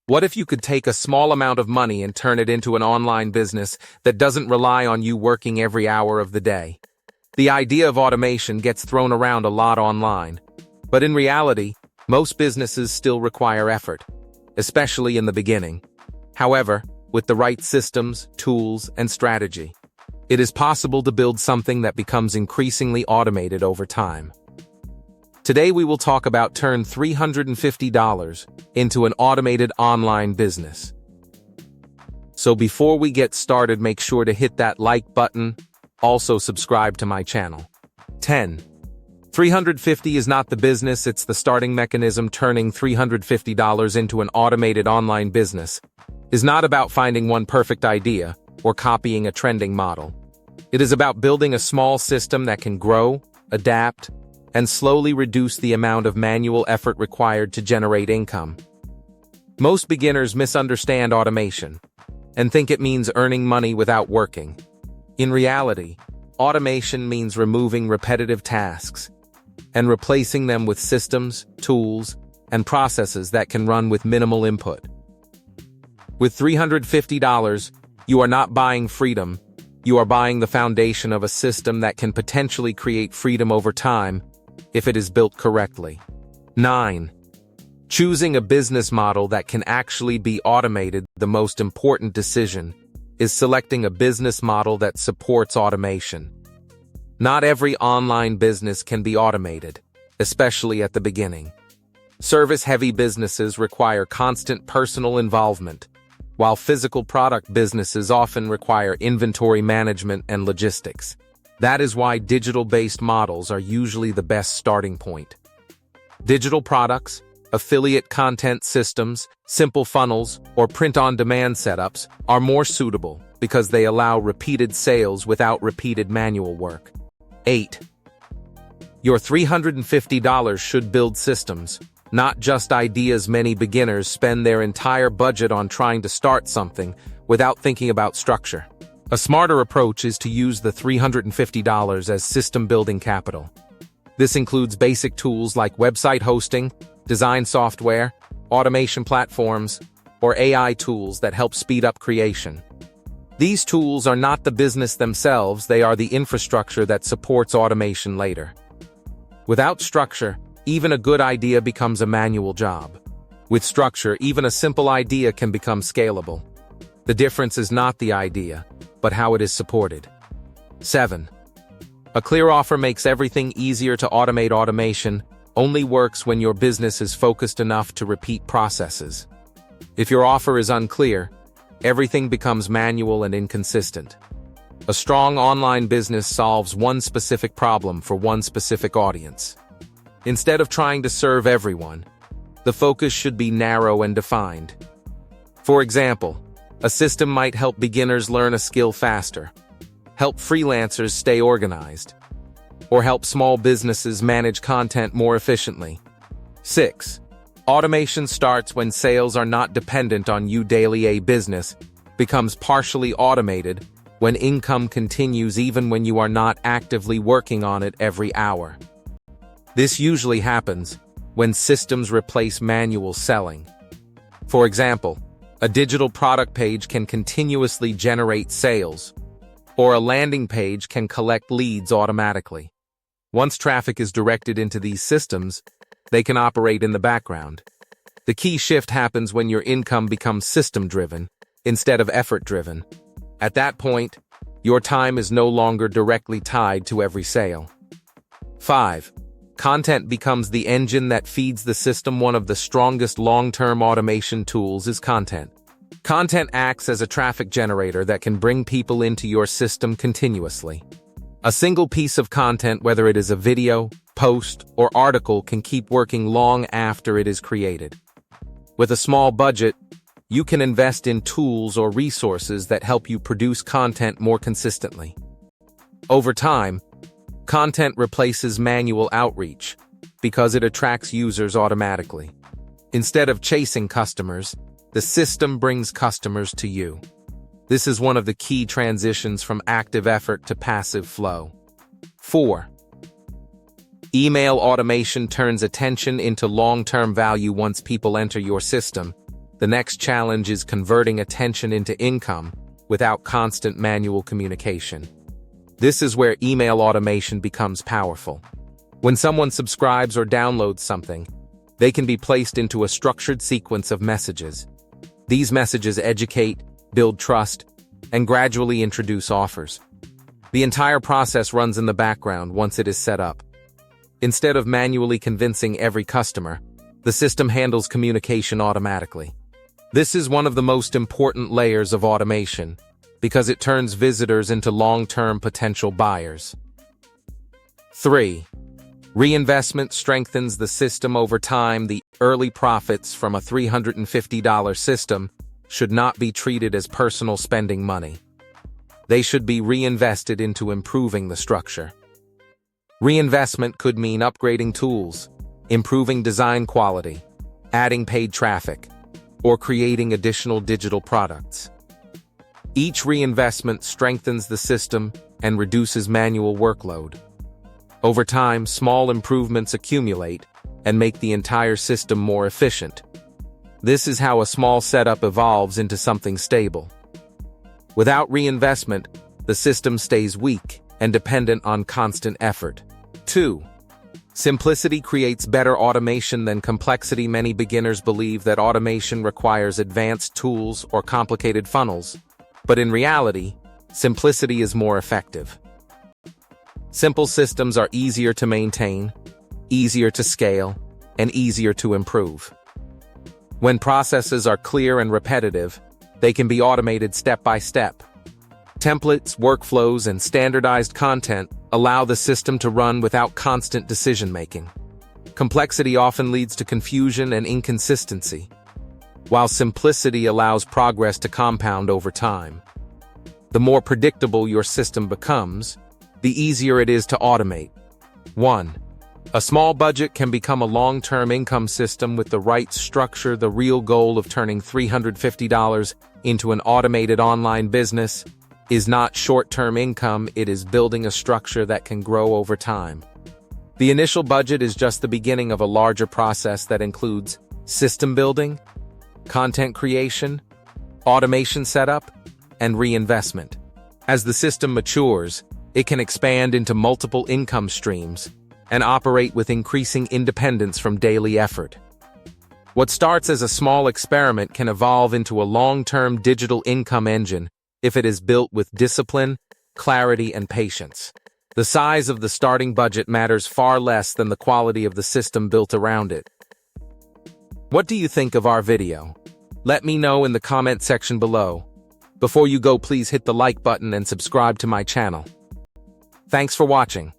What if you could take a small amount of money and turn it into an online business that doesn't rely on you working every hour of the day? The idea of automation gets thrown around a lot online, but in reality, most businesses still require effort, especially in the beginning. However, with the right systems, tools, and strategy, it is possible to build something that becomes increasingly automated over time. Today we will talk about turn $350 into an automated online business. So before we get started, make sure to hit that like button, also subscribe to my channel. 10. 350 is not the business, it's the starting mechanism. Turning $350 into an automated online business is not about finding one perfect idea or copying a trending model. It is about building a small system that can grow, adapt, and slowly reduce the amount of manual effort required to generate income. Most beginners misunderstand automation and think it means earning money without working. In reality, automation means removing repetitive tasks and replacing them with systems, tools, and processes that can run with minimal input. With $350, you are not buying freedom, you are buying the foundation of a system that can potentially create freedom over time if it is built correctly. 9. Choosing a business model that can actually be automated. The most important decision is selecting a business model that supports automation. Not every online business can be automated, especially at the beginning. Service-heavy businesses require constant personal involvement, while physical product businesses often require inventory management and logistics. That is why digital-based models are usually the best starting point. Digital products, affiliate content systems, simple funnels, or print-on-demand setups are more suitable because they allow repeated sales without repeated manual work. 8. Your $350 should build systems, not just ideas. Many beginners spend their entire budget on trying to start something without thinking about structure. A smarter approach is to use the $350 as system-building capital. This includes basic tools like website hosting, design software, automation platforms, or AI tools that help speed up creation. These tools are not the business themselves, they are the infrastructure that supports automation later. Without structure, even a good idea becomes a manual job. With structure, even a simple idea can become scalable. The difference is not the idea, but how it is supported. 7. A clear offer makes everything easier to automate. Automation only works when your business is focused enough to repeat processes. If your offer is unclear, everything becomes manual and inconsistent. A strong online business solves one specific problem for one specific audience. Instead of trying to serve everyone, the focus should be narrow and defined. For example, a system might help beginners learn a skill faster, help freelancers stay organized, or help small businesses manage content more efficiently. 6. Automation starts when sales are not dependent on you daily. A business becomes partially automated when income continues even when you are not actively working on it every hour. This usually happens when systems replace manual selling. For example, a digital product page can continuously generate sales, or a landing page can collect leads automatically. Once traffic is directed into these systems, they can operate in the background. The key shift happens when your income becomes system-driven instead of effort-driven. At that point, your time is no longer directly tied to every sale. 5. Content becomes the engine that feeds the system. One of the strongest long-term automation tools is content. Content acts as a traffic generator that can bring people into your system continuously. A single piece of content, whether it is a video, post, or article, can keep working long after it is created. With a small budget, you can invest in tools or resources that help you produce content more consistently. Over time, content replaces manual outreach because it attracts users automatically. Instead of chasing customers, the system brings customers to you. This is one of the key transitions from active effort to passive flow. 4. Email automation turns attention into long-term value. Once people enter your system, The next challenge is converting attention into income without constant manual communication. This is where email automation becomes powerful. When someone subscribes or downloads something, they can be placed into a structured sequence of messages. These messages educate, build trust, and gradually introduce offers. The entire process runs in the background once it is set up. Instead of manually convincing every customer, the system handles communication automatically. This is one of the most important layers of automation because it turns visitors into long-term potential buyers. 3. Reinvestment strengthens the system over time. The early profits from a $350 system should not be treated as personal spending money. They should be reinvested into improving the structure. Reinvestment could mean upgrading tools, improving design quality, adding paid traffic, or creating additional digital products. Each reinvestment strengthens the system and reduces manual workload. Over time, small improvements accumulate and make the entire system more efficient. This is how a small setup evolves into something stable. Without reinvestment, the system stays weak and dependent on constant effort. 2. Simplicity creates better automation than complexity. Many beginners believe that automation requires advanced tools or complicated funnels, but in reality, simplicity is more effective. Simple systems are easier to maintain, easier to scale, and easier to improve. When processes are clear and repetitive, they can be automated step by step. Templates, workflows, and standardized content allow the system to run without constant decision-making. Complexity often leads to confusion and inconsistency, while simplicity allows progress to compound over time. The more predictable your system becomes, the easier it is to automate. 1. A small budget can become a long-term income system with the right structure. The real goal of turning $350 into an automated online business is not short-term income, it is building a structure that can grow over time. The initial budget is just the beginning of a larger process that includes system building, content creation, automation setup, and reinvestment. As the system matures, it can expand into multiple income streams and operate with increasing independence from daily effort. What starts as a small experiment can evolve into a long-term digital income engine if it is built with discipline, clarity, and patience. The size of the starting budget matters far less than the quality of the system built around it. What do you think of our video? Let me know in the comment section below. Before you go, please hit the like button and subscribe to my channel. Thanks for watching.